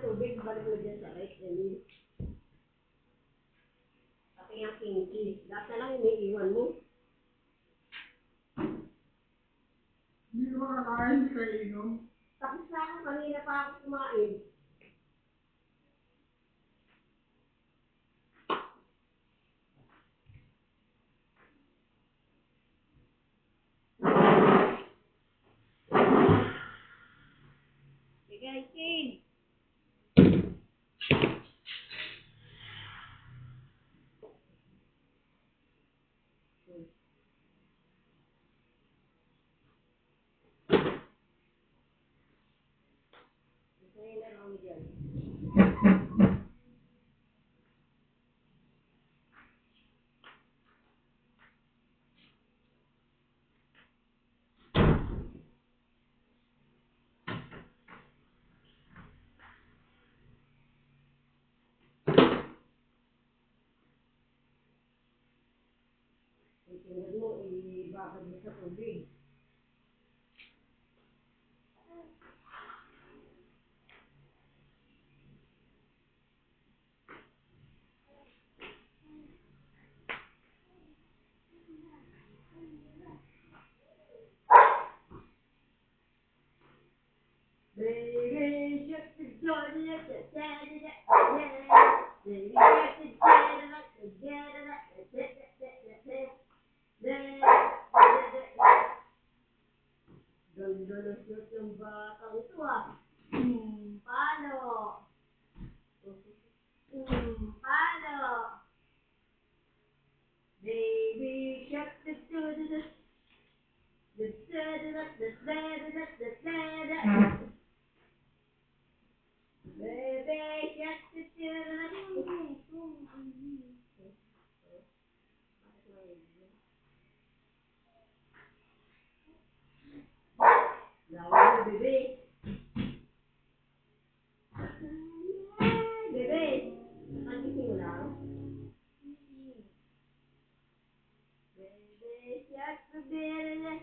tubig, balik mo dyan sa rice and pati yung kimchi. Lahat na lang iniiwan mo. Hindi ko makakain, hindi kayo inom. Tapos na ako, kanina pa ako kumain. Sige, King. Sige na lang dyan. Tingnan mo, ibabad mo sa tubig. Baby, shut the door, let the daddy, baby, shut the door, let the ganda ng shoot ng batang ito ah. Palo. Palo. Baby, shut the door, baby, shut the door. Lawan mo, bebe. Bebe, nagising mo lang? Bebe, shut the door.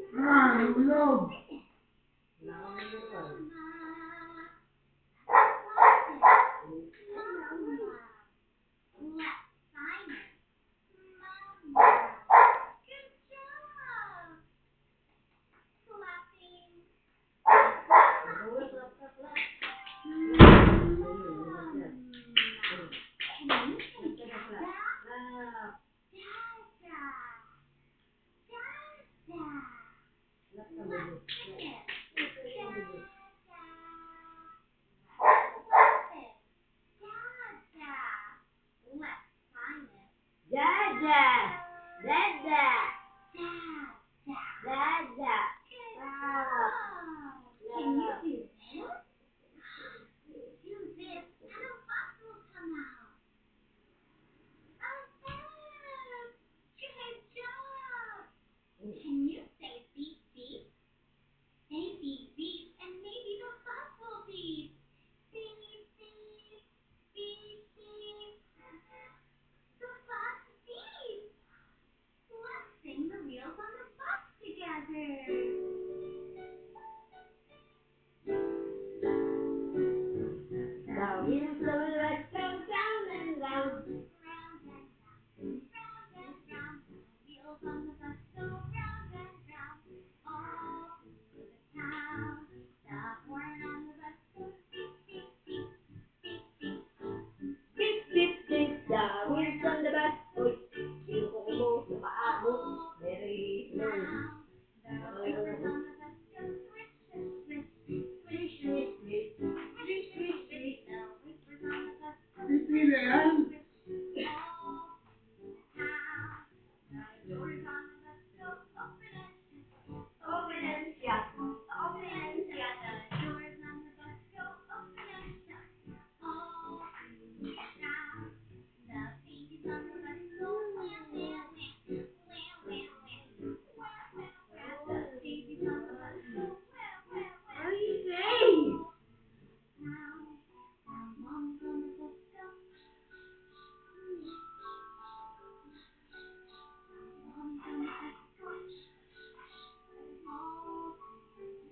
Nahulog! Dada! Dada! Dada! Can you do this? Do this, and a bus will come out. Oh, good job! Can you say beep beep? Say beep beep, and maybe the bus will beep. Beep beep, beep beep. The bus beeps. Let's sing the wheels on the bus together. The wheels of the bus go round and round. Round and round, round and round. The wheels on the bus go round and round, all through the town. The horn on the bus goes beep, beep, beep, beep, beep, Beep, beep, beep. The wheels on the bus. Uy, yung kuko mo, sa paa mo. Very slow. round. The wheels on the bus go swish, swish, swish, Swish, swish, swish. on the bus go open and Open and shut. open Open and and shut. shut. The doors on the bus go open and shut. All through town. The babies on the bus go wham, wham, wham. Wham, wham, wham. Wham, wham, wham. The babies on the bus go wham, wham, wham. What do you say? Now, mom's on the bus go. Mom's on the bus go. All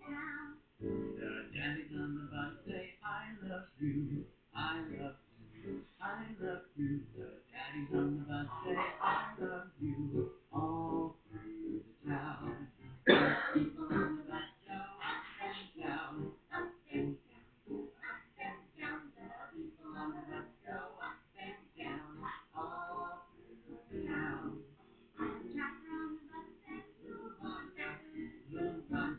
down. The daddies on the bus say, I love you, I love you, I love you. The daddies on the bus say, I love you, all through the town. The people on the bus go up and down, up and down, up and down. The people on the bus go up and down, all through the town. The driver on the bus says, move on back, Move on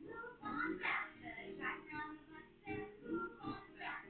move on back. The driver on the bus says, move on back.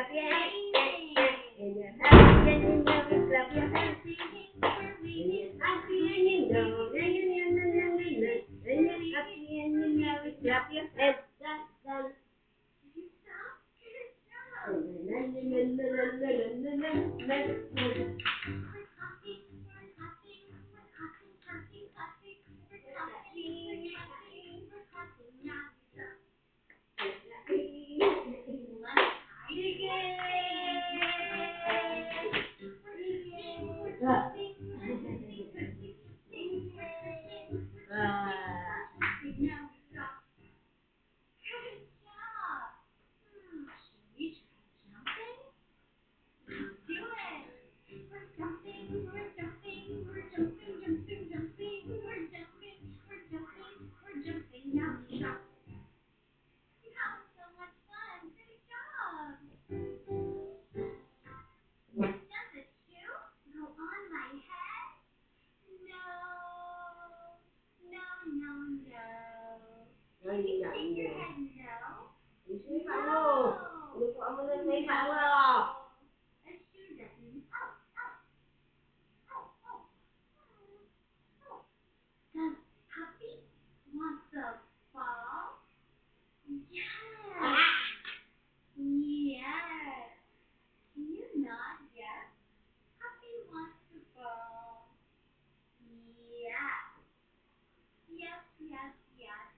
clap your hands. And you're happy and you know it, clap your hands. And you're happy and you know, and you're happy and you know it, clap your hands. Dun, dun. Lukuan mo na sa iba mo. Does Happy want the ball? Yes. Yes. Can you nod? Yes. Happy wants the ball. Yes. Yes, yes, yes.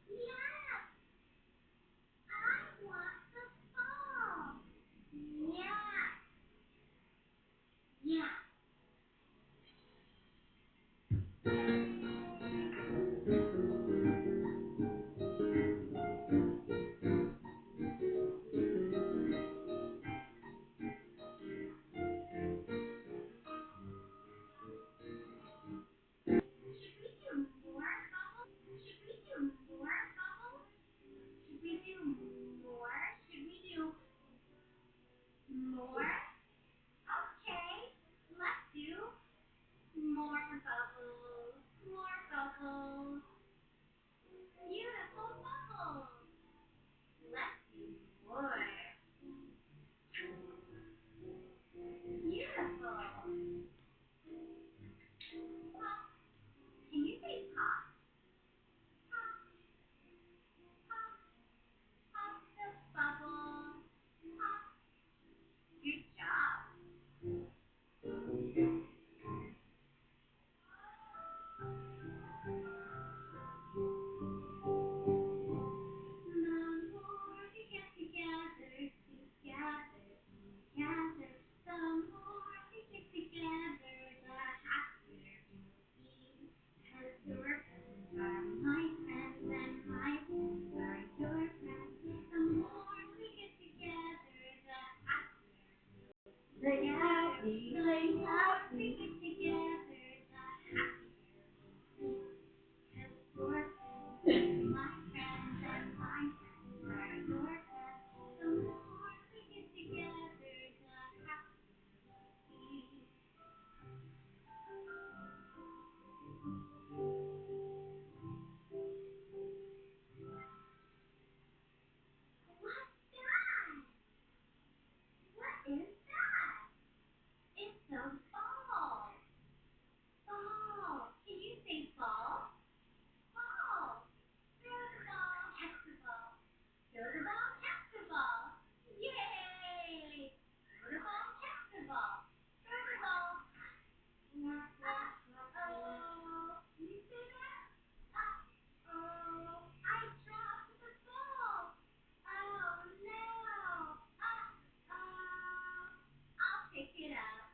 Yes. I want the ball. Yes. Yes. Should we do more bubbles? Should we do more bubbles? Should we do more? Should we do more? Okay, let's do more bubbles. More bubbles. Beautiful bubbles. Let's do more. Beautiful. Pop. Can you say pop? Pop, pop, pop the bubble. Pop. Good job. The more we get together, the more we get together, the happier we'll be. 'Cause your friends are my friends and my friends are your friends. The more we get together, the happier Say happy, say happy. we get together, the happier we'll be. 'Cause your friends are my friends and my friends are your friends. The more we get together, the happier we'll be. What's that? What is that? It's a ball. Ball. Can you say ball? Ball. Throw the ball. Catch the ball. Throw the ball. Catch the ball. Yay! Throw the ball. Catch the ball. Throw the ball. Uh-oh. Can you say that? Uh-oh. I dropped the ball. Oh no. Uh-oh. I'll pick it up.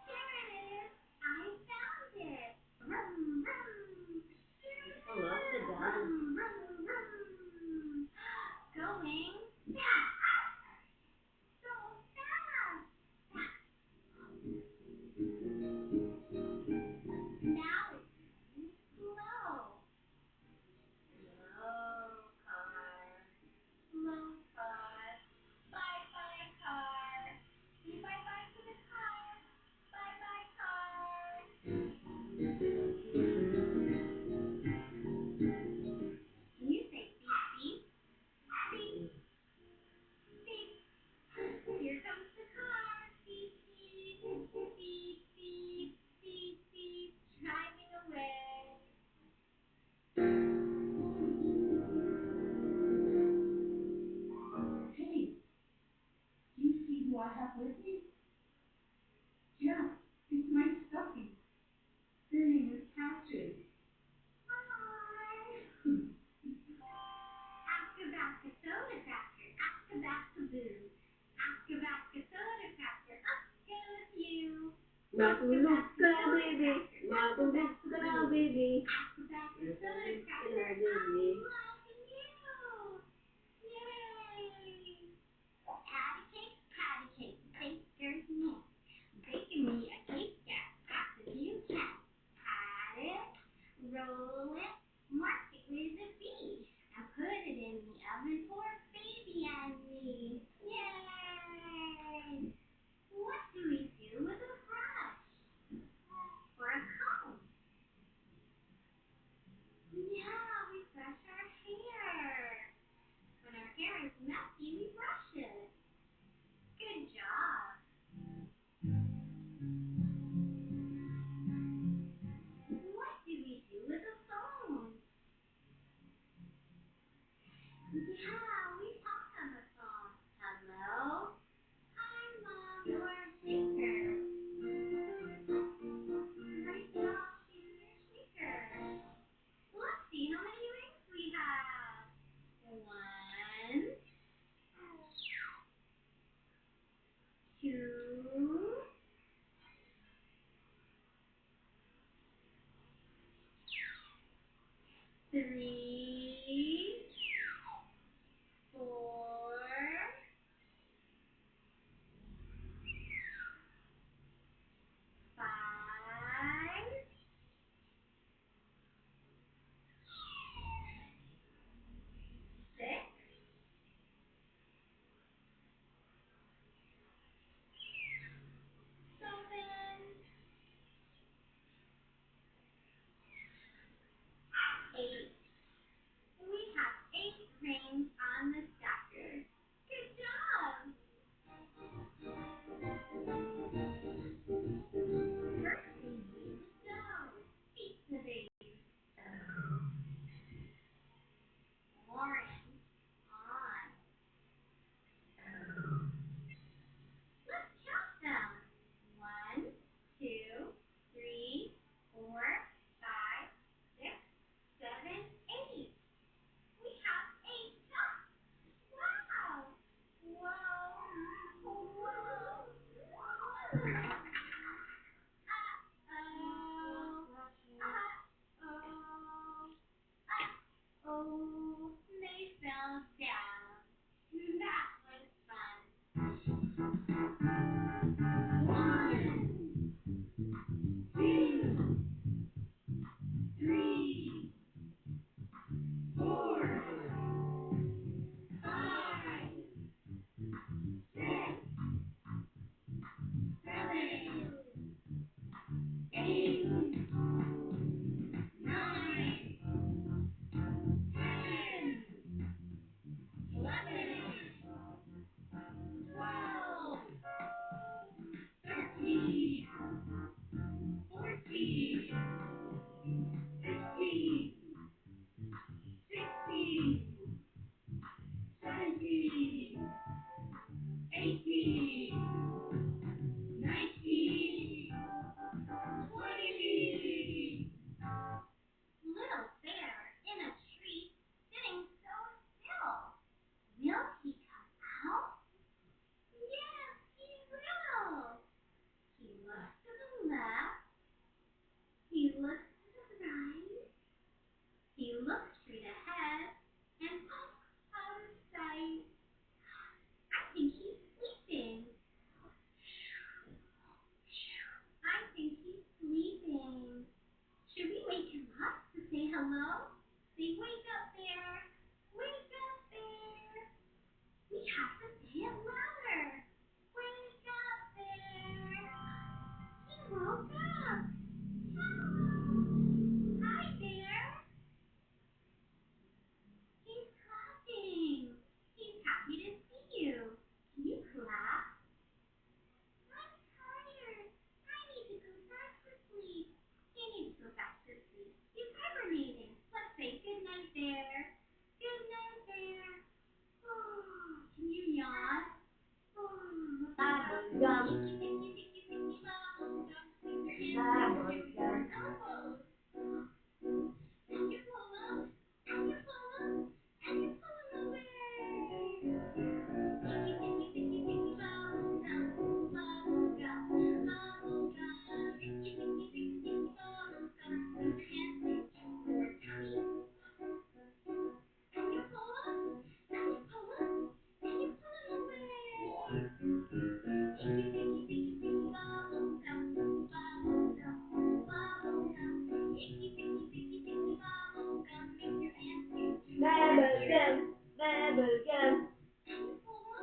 Here it is. I found it. Vroom, vroom. I love the dance. Vroom, vroom, vroom. Going fast. So fast. Now it's going slow. Slow car. Slow car. Bye bye car. Say bye bye to the car. Bye bye car. Can you say beep beep? Beep Do I have with me? Jeff, it's my stuffy. Singing his catches. Ask-a-backa soda cracker, ask-a-backa-boo. Ask-a-backa soda cracker, up go with you. Matulog ka, baby. Matulog ka, baby. Ask-a-backa soda cracker, baby. I'm loving you. Yay! Patty cake, baker's man. Baking me a cake as fast as you can. Pat it, roll it, mark it with a B, and put it in the oven for baby and me. Yay! What do we do with a brush? Or a comb? Yeah, we brush our hair. When our hair is messy, we brush it. Good job. What do we do with a phone? Yeah, we all have a phone. Hello? Hi, Mom, you're a shaker. Great job shooting your shaker. Let's see how many rings we have. 1, 2, 3, 4, 5, 6, 7, 8. We have 8 rings on the stacker. Good job! First we need dough. Pizza base. Orange. On. Let's count them. 1, 2, 3, 4, 5, 6, 7, 8. We have 8 ducks. Wow! Whoa! Whoa! Uh-oh, they fell down. That was fun. 1, 2, 3, 4, 5, 6, 7, 8, 9, 10, 11, 12, 13, 14, 15, 16, 17, 18, 19, 20. Little bear in a tree, sitting so still. Will he come out? Yes, he will. He looks to the left. He looks to the right. He looks straight ahead and out of sight. I think he's sleeping. I think he's sleeping. Should we wake him up to say hello? Say, wake up there. Wake up there. We have to say it louder. Wake up there. He woke up. Hi there. He's clapping. He's happy to see you. Can you clap? I'm tired. I need to go back to sleep. He needs to go back to sleep. He's hibernating. Let's say good night there. Good night there. Oh, can you yawn? Oh, gum. Sticky, sticky, sticky bubble gum. Stick your Bubble hands into your gum. elbows. And you pull them, and you pull them, and you pull them away. Sticky, sticky, sticky, sticky bubble gum. Bubble gum, bubble gum. Sticky, sticky, sticky, sticky bubble gum. Stick your hands into your tummy. And you pull them, and you pull them, and you pull them away. Sticky, sticky, sticky, sticky bubble gum. Bubble gum, bubble gum. Sticky, sticky, sticky, sticky bubble gum. Make your hands into your Bubble gum. Bubble gum. and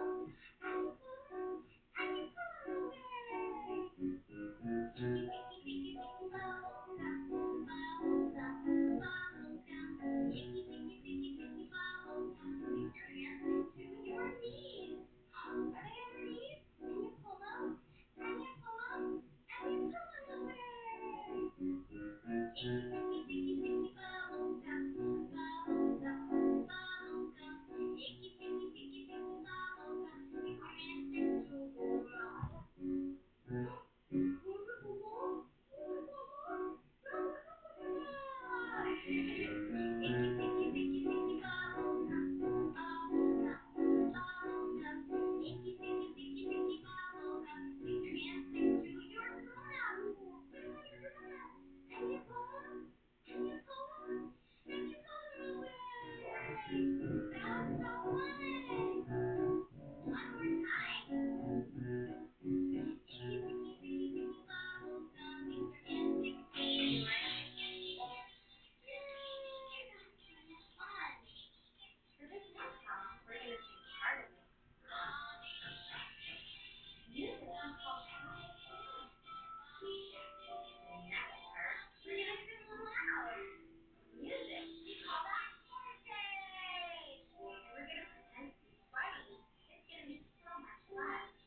you pull them, and you pull them, and you pull them away. Sticky, sticky, sticky, sticky bubble gum. Bubble gum, bubble gum. Sticky, sticky, sticky, sticky bubble gum. Stick your hands into your knees. Are they underneath? And you pull them, and you pull them, and you pull them away. Sticky, sticky, sticky, sticky bubble gum. Bubble gum, bubble gum. Sticky, sticky, sticky, sticky bubble gum. Stick your hands into your one more time. Sticky, sticky, sticky, sticky bubble gum. Make your hands stick to your Yay! That's fun. For this next song, we're going to sing part of it. Music is called Happy. Next part, we're going to sing loud. Music, we call that Forte. And we're going to pretend to be funny. It's going to be so much fun.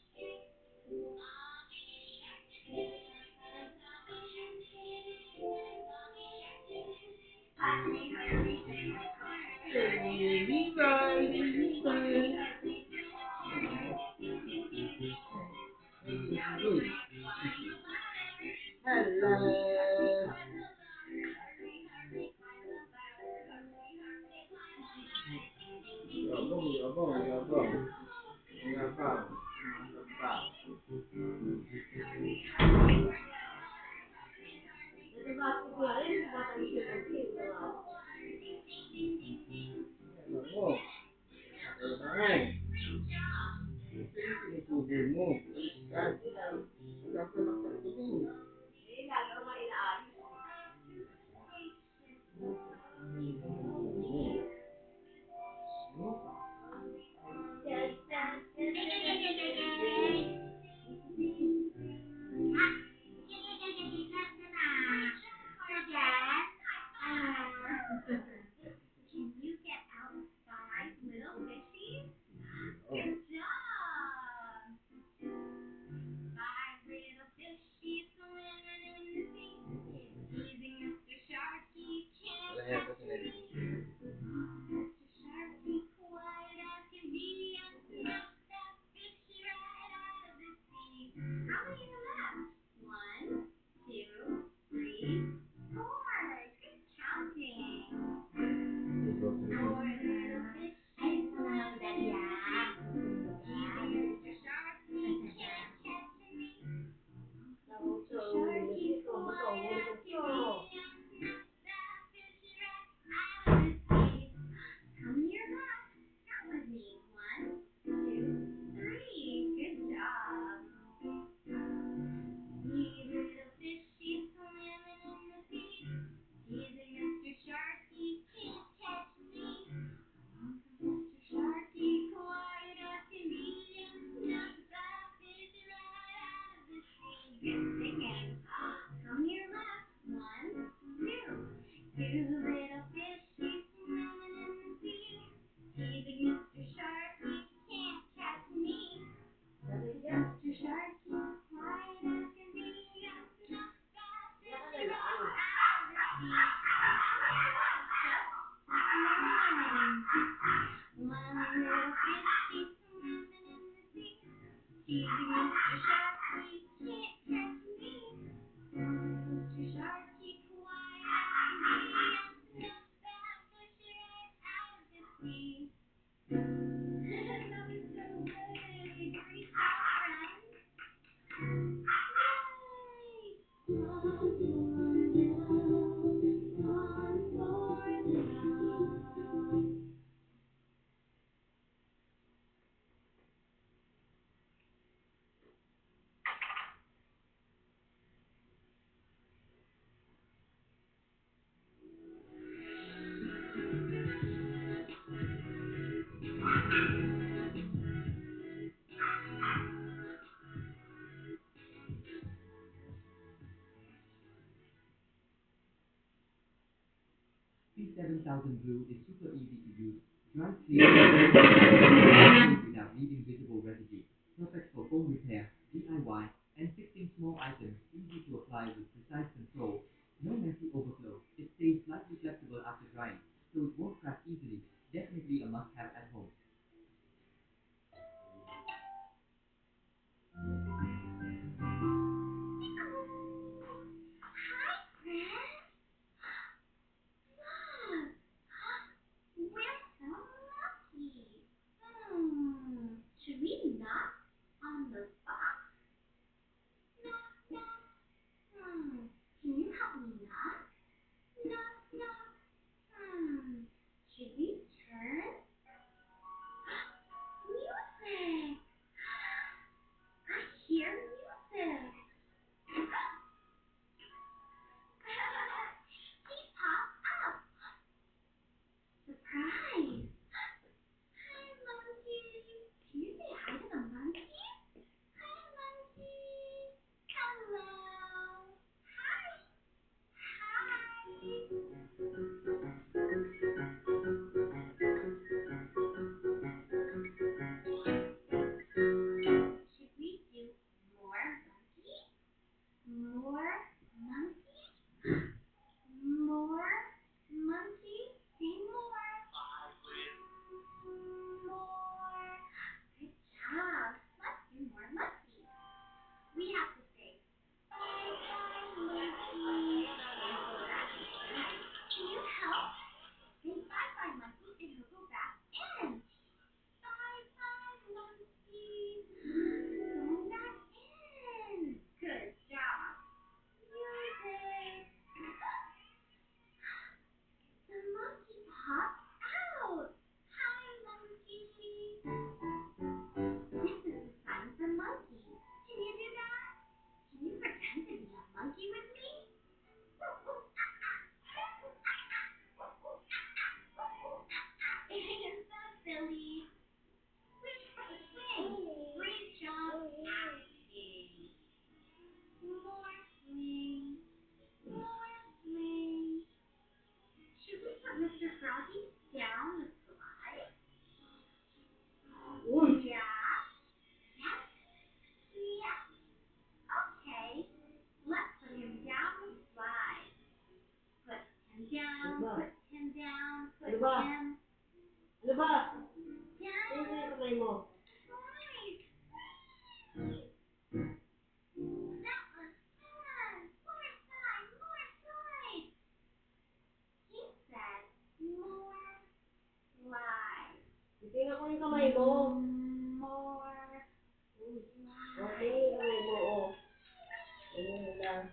Hello. Yabong, yabong, yabong. Yabang. Mantap. Ito ba ito ko rin? Baka hindi ko Alam mo. Ay, bangay. Sinusubo mo. Baliktad. Wala pa nakatulog. Eh, lagi ko nga inaayos. Can you get outside, little fishies? Oh. Good job! Sharky can't catch me. Mr. Sharky quiet me. I'm so fat, push it right out of the sea. That was so good. Great job, friends. Yay! All for love. P7000 Blue is super easy to use, dry clean without leaving visible residue. Perfect for home repair, DIY, and fixing small items, easy to apply with precise control. No messy overflow. It stays slightly flexible after drying, so it won't crack easily. Definitely a must-have at home. Hi, friends. Look. We're so lucky. Should we knock on the box? Knock, knock. Can you help me knock? Knock, knock. Should we turn? Music. I hear music. He popped up. Surprise. Hi, monkey. Can you say hi to the monkey? Hi, monkey. Hello. Hi. Should we do more monkey? More monkey? More monkey? Say more. More. Good job. Let's do more monkey. We have to say bye bye monkey. Can you help? Say bye bye monkey and he'll go back in. Bye bye monkey. Going back in. Good job. Music. The monkey popped out. Hi monkey. This is the sign of the monkey. Can you do that? Can you pretend to be a monkey with me? Isn't that silly? Swing, swing. Great job acting. More swing. More swing. Should we put Mr. Froggy down the slide? Uy. Yeah. Yes. Yeah. Okay. Let's put him down the slide. Put him down. Diba? Put him down. Put Diba? him Ano ba? down. Tingnan yung kamay mo. Nice. That was fun. More side. More side. He said more slide. Tingnan ko yung kamay mo. More Uy. O, slide. tingnan yung kamay mo. O. Ano nila?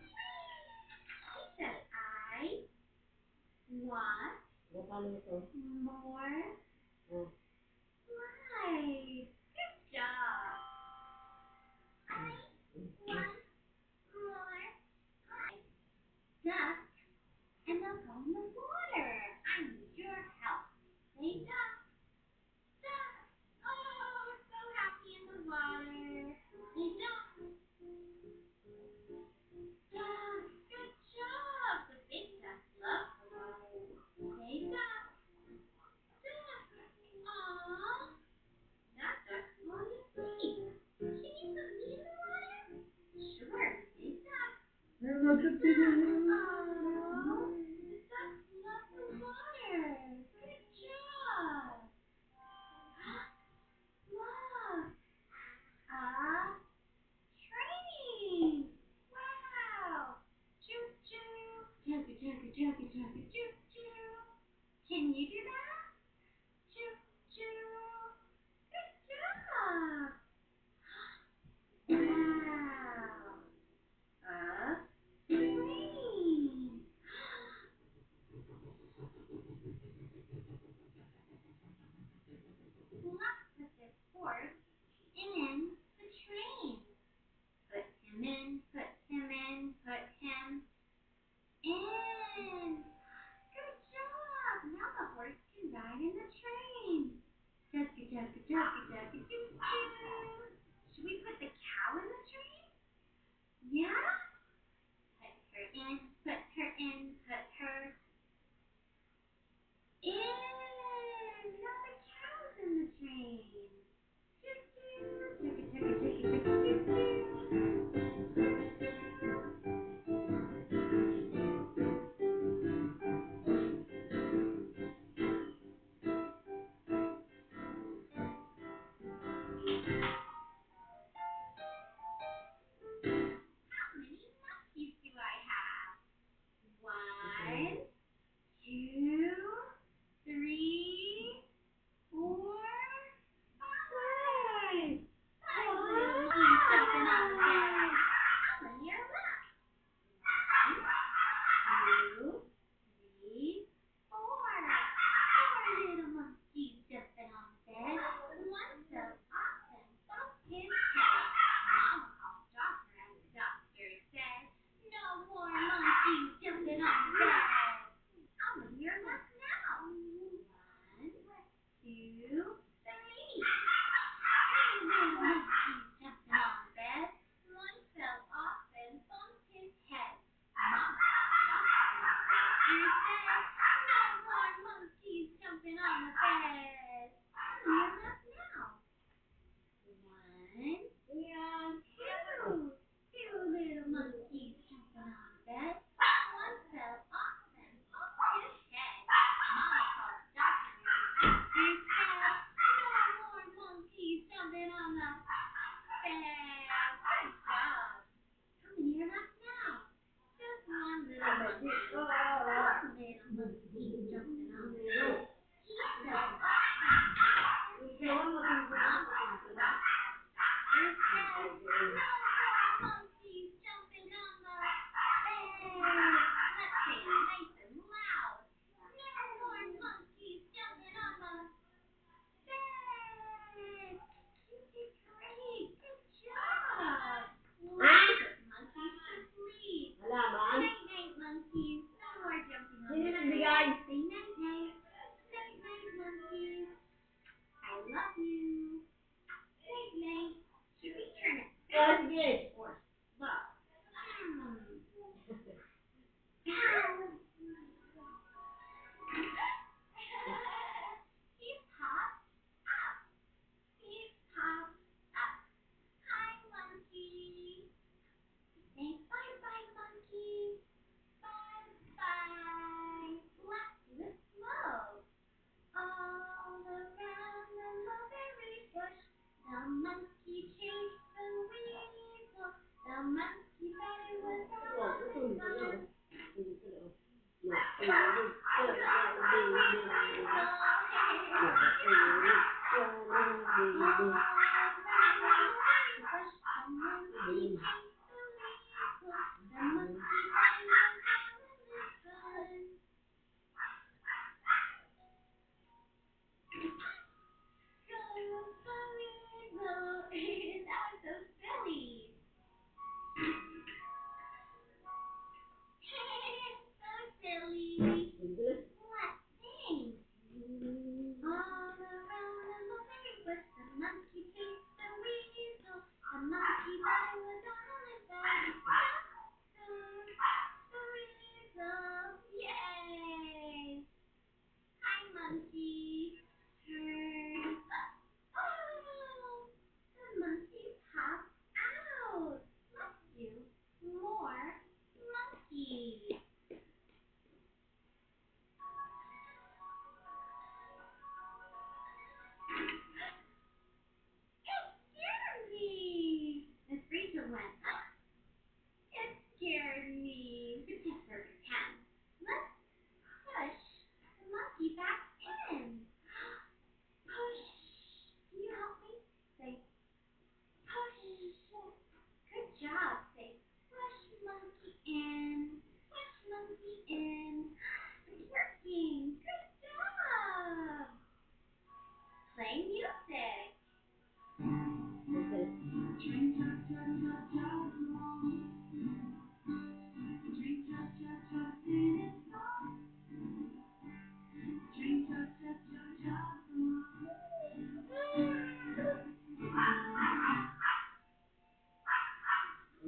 He said I want O, paano ito? more O. slide. Good job. I want more slide. Duck, and they'll go in the water. I need your help. Say duck, duck. Oh, so happy in the water. Say duck, duck. Good job. The big duck loves the water. Say duck, duck. Aww. That duck's falling asleep. Can you put me in the water? Sure, say duck. Aww, the ducks love the water. Good job. Look. Can you do that? Choo choo. Good job. Wow. A train. Let's put this horse in the train. Put him in, put him in, put him in. Good job. Now the horse can ride in the train. Jugga jugga jugga jugga doo doo. Should we put the cow in the train? Yeah? Put her in, put her in, put her in. Now the cow's in the train. Choo choo. Jugga jugga jugga jugga doo doo. How many monkeys do I have? 1, 2, 3, 4, 5. 5 little monkeys jumping on the bed. How many are left? 1, 2, 3, 4. 4 little monkeys jumping on the bed. One fell off and bumped his head. Mama called the doctor and the doctor said, no more monkeys jumping on the bed. How many are left now? 1, 2, 3. 3 little monkeys jumping on the bed. One fell off and bumped his head. Mama called the doctor and the doctor said, no more monkeys jumping on the bed. How many are left now? 1, 2. 2 little monkeys jumping on the bed. One fell off and bumped his head. Mama called the doctor and the doctor said, no more monkeys jumping on the bed. Good job. How many are left now? Just one little monkey. One little monkey jumping on the bed. He fell off and bumped his head. Mama called the doctor and the doctor said, no more monkeys jumping on the bed. Let's say it nice and loud. No more monkeys jumping on the bed. You did great. Good job. Let's put monkeys to sleep. Malaman. Night night monkeys. No more jumping on Sino the bed. nagbigay? Say night night. Night night monkeys. I love you. Night night. Should we turn it Ah, sige. or slow? He popped up. He popped up. Hi, monkey. Say bye-bye, monkey. Bye-bye. Let's do it slow. All around the mulberry bush, the monkey chased the weasel. The monkey thought it was all in fun. Let's sing. All around the mulberry bush, the monkey chased the weasel. The monkey thought it was all in fun. The weasel. Yay! Hi, monkey. Turn. Oh, the monkey popped out. Let's do more monkeys. It scared me. Miss Rachel went, huh? It scared me. You could take Burger's hand. Let's push the monkey back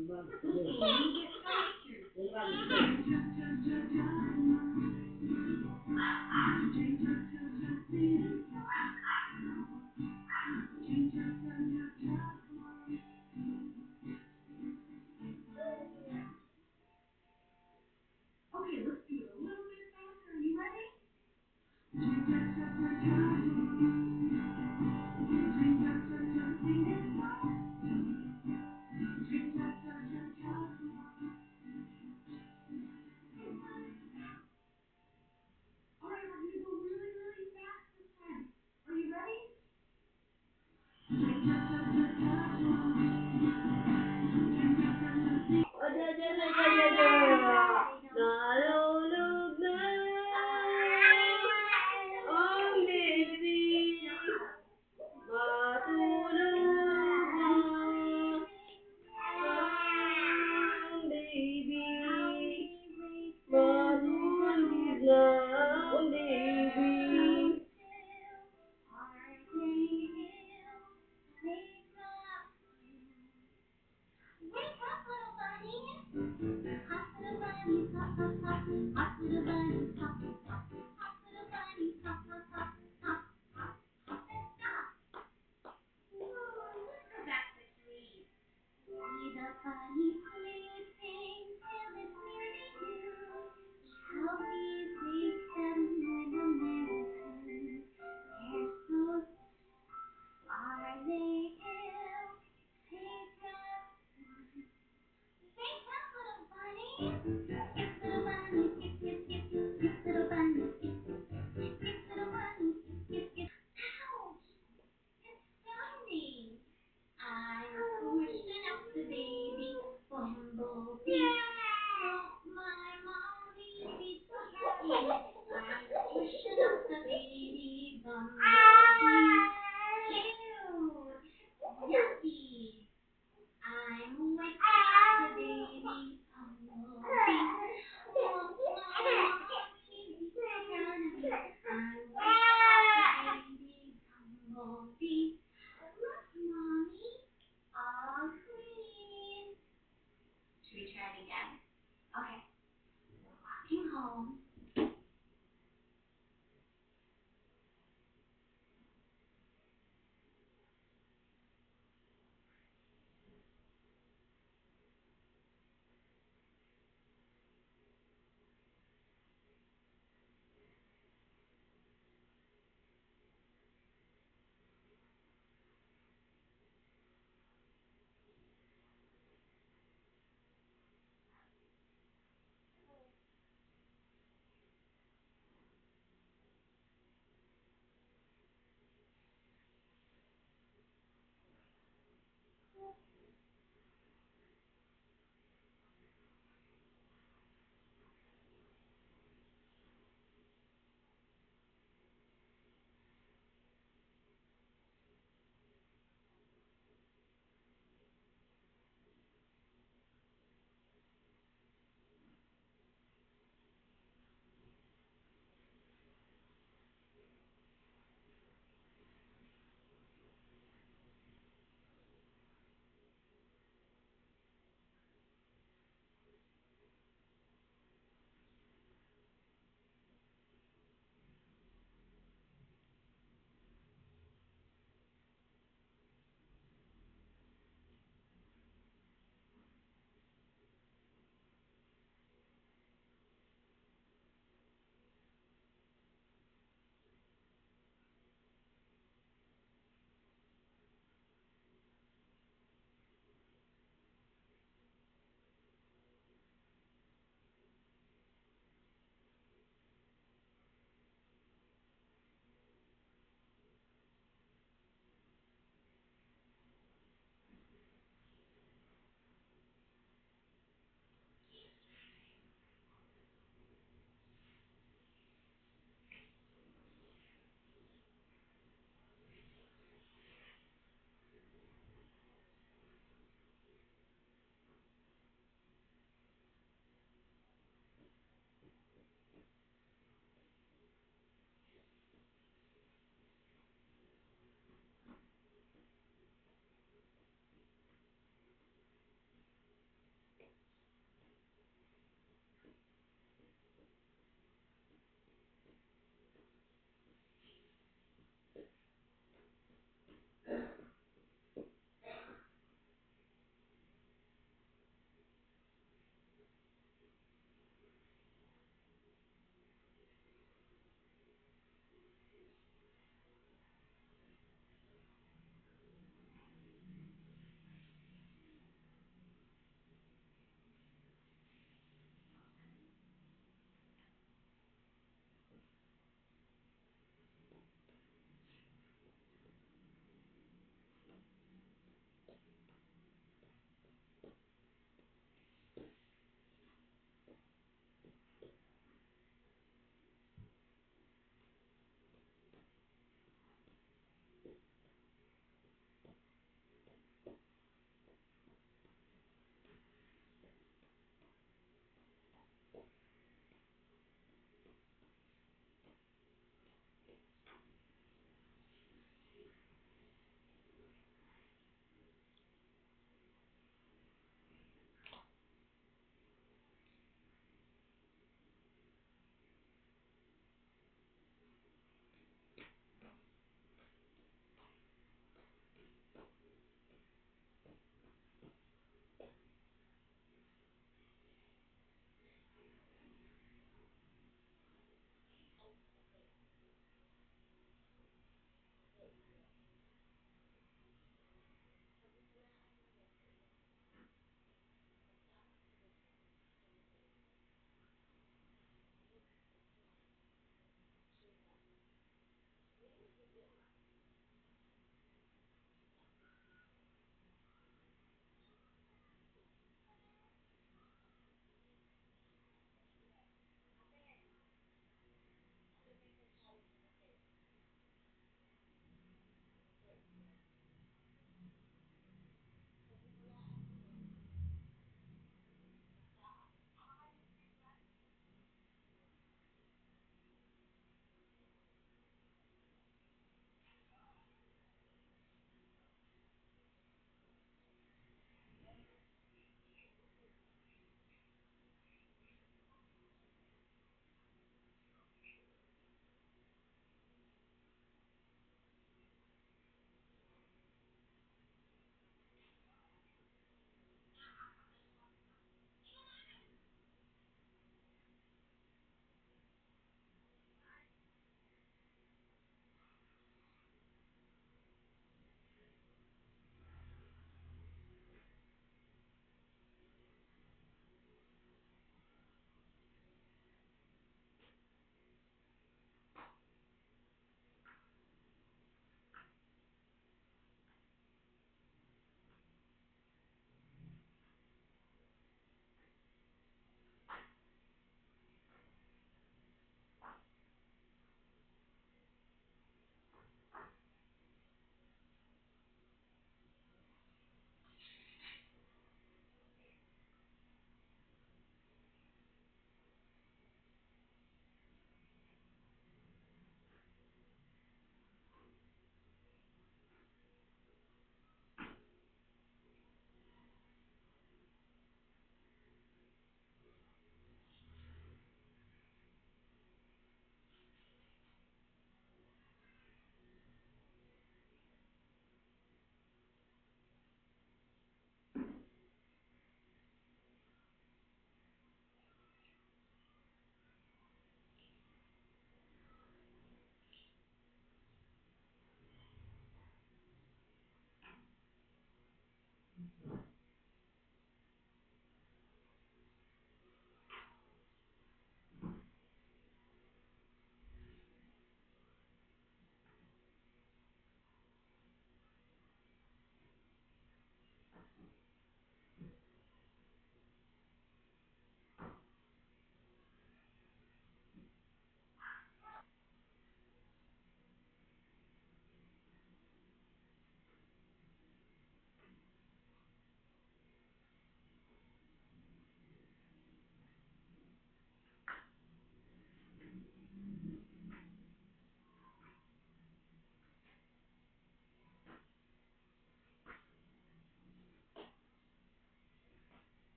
Ang bago ko din. You get pictures. Ang bago ko din. Okay, let's do it a little bit faster. Are you ready? All right, we're going to go really, really fast this time. Are you ready? Nalulog na ang baby. Matulog na ang baby. Matulog na ang baby. Wake up, little bunnies! Hop, little bunnies, hop, hop, hop. Hop, little bunnies, hop, hop. Hop, little bunnies, hop, hop, hop. Hop, hop, hop, and stop. Let's go back to sleep. See the bunnies sleeping till it's nearly noon. How these they seven with a merry tune. They're so are they ill? Take up. Wake up, little bunnies! Skip, little bunny, skip, skip, skip. Skip, little bunny, skip, skip, skip. Skip, little bunny, skip, skip, skip. Ouch! It stung me. I'm pushing up the baby bumblebee. Oh, my mommy, she's so happy. I'm pushing up the baby bumblebee. Ew! Yucky! I'm waking up the baby bumblebee.